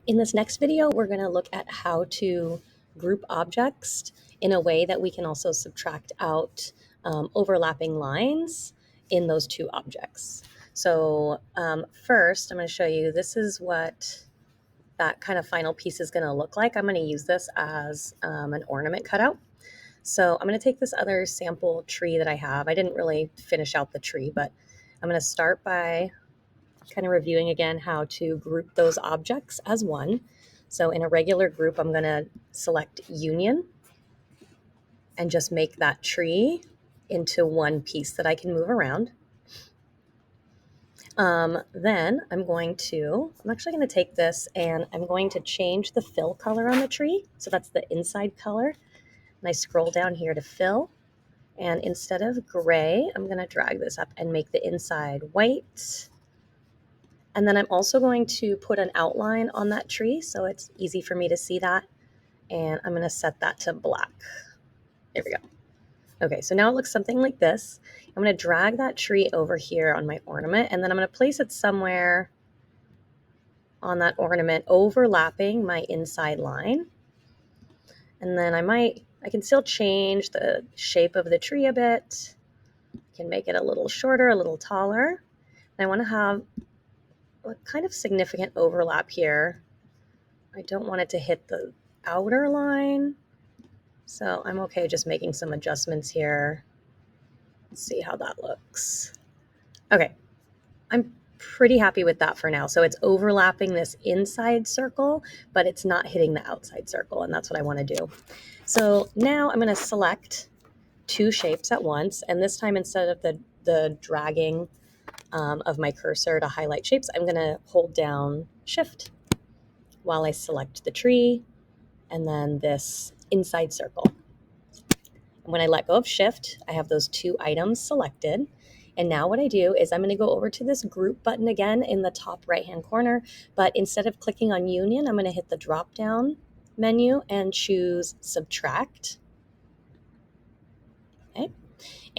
In this next video, we're going to look at how to group objects in a way that we can also subtract out overlapping lines in those two objects. So first, I'm going to show you, this is what that kind of final piece is going to look like. I'm going to use this as an ornament cutout. So I'm going to take this other sample tree that I have. I didn't really finish out the tree, but I'm going to start by kind of reviewing again how to group those objects as one. So in a regular group, I'm going to select union and just make that tree into one piece that I can move around. Then I'm actually going to take this and I'm going to change the fill color on the tree. So that's the inside color. And I scroll down here to fill. And instead of gray, I'm going to drag this up and make the inside white. And then I'm also going to put an outline on that tree so it's easy for me to see that. And I'm going to set that to black. There we go. Okay, so now it looks something like this. I'm going to drag that tree over here on my ornament, and then I'm going to place it somewhere on that ornament overlapping my inside line. And then I can still change the shape of the tree a bit. I can make it a little shorter, a little taller. And I want to have a kind of significant overlap here. I don't want it to hit the outer line. So I'm okay just making some adjustments here. Let's see how that looks. Okay, I'm pretty happy with that for now. So it's overlapping this inside circle, but it's not hitting the outside circle, and that's what I want to do. So now I'm going to select two shapes at once, and this time instead of the dragging of my cursor to highlight shapes, I'm going to hold down Shift while I select the tree and then this inside circle. And when I let go of Shift, I have those two items selected. And now what I do is I'm going to go over to this group button again in the top right-hand corner, but instead of clicking on Union, I'm going to hit the drop-down menu and choose Subtract. Okay.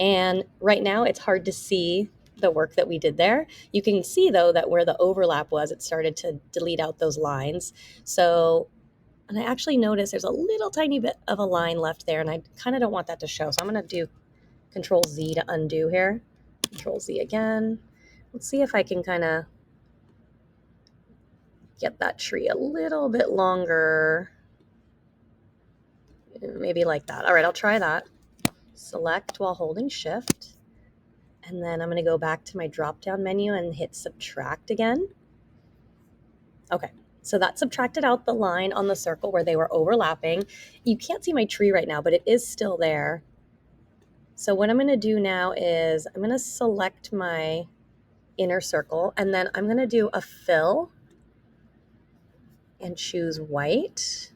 And right now it's hard to see the work that we did there. You can see though that where the overlap was, it started to delete out those lines. And I actually noticed there's a little tiny bit of a line left there, and I kind of don't want that to show. So I'm going to do Control Z to undo here. Control Z again. Let's see if I can kind of get that tree a little bit longer. Maybe like that. All right, I'll try that. Select while holding Shift. And then I'm going to go back to my drop-down menu and hit Subtract again. Okay. So that subtracted out the line on the circle where they were overlapping. You can't see my tree right now, but it is still there. So what I'm going to do now is I'm going to select my inner circle, and then I'm going to do a fill and choose white.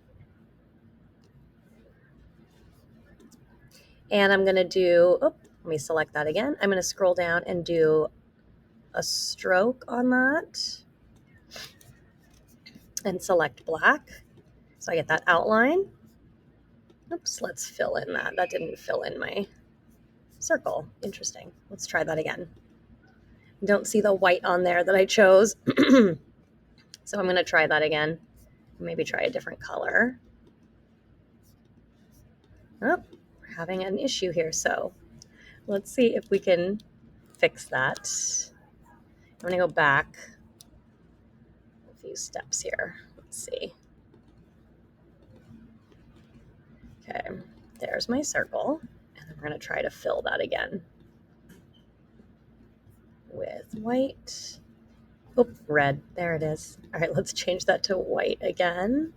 And I'm going to do, let me select that again. I'm going to scroll down and do a stroke on that and select black. So I get that outline. Oops, let's fill in that. That didn't fill in my circle. Interesting. Let's try that again. Don't see the white on there that I chose. So I'm going to try that again. Maybe try a different color. Oh, we're having an issue here. So let's see if we can fix that. I'm going to go back a few steps here. Let's see. Okay, there's my circle. And we're going to try to fill that again with white. Oh, red. There it is. All right, let's change that to white again.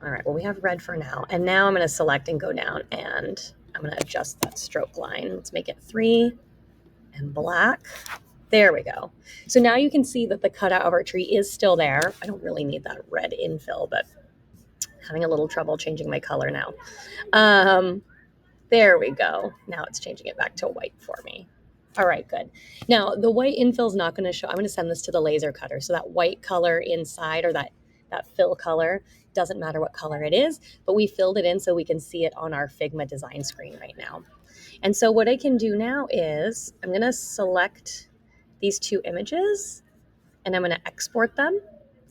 All right, well, we have red for now. And now I'm going to select and go down, and I'm going to adjust that stroke line. Let's make it 3 and black. There we go. So now you can see that the cutout of our tree is still there. I don't really need that red infill, but having a little trouble changing my color now. There we go. Now it's changing it back to white for me. All right, good. Now the white infill is not going to show. I'm going to send this to the laser cutter. So that white color inside, or that that fill color. Doesn't matter what color it is, but we filled it in so we can see it on our Figma design screen right now. And so what I can do now is I'm going to select these two images and I'm going to export them.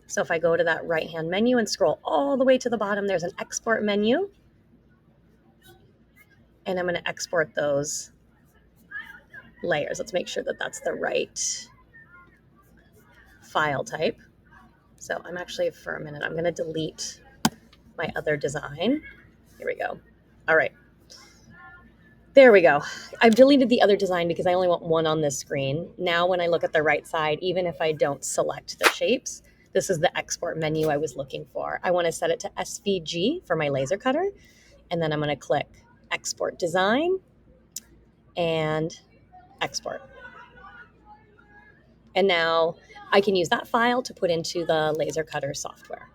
So if I go to that right-hand menu and scroll all the way to the bottom, there's an export menu. And I'm going to export those layers. Let's make sure that that's the right file type. So I'm actually, for a minute, I'm going to delete my other design. Here we go. All right. There we go. I've deleted the other design because I only want one on this screen. Now when I look at the right side, even if I don't select the shapes, this is the export menu I was looking for. I want to set it to SVG for my laser cutter. And then I'm going to click Export Design and Export. And now I can use that file to put into the laser cutter software.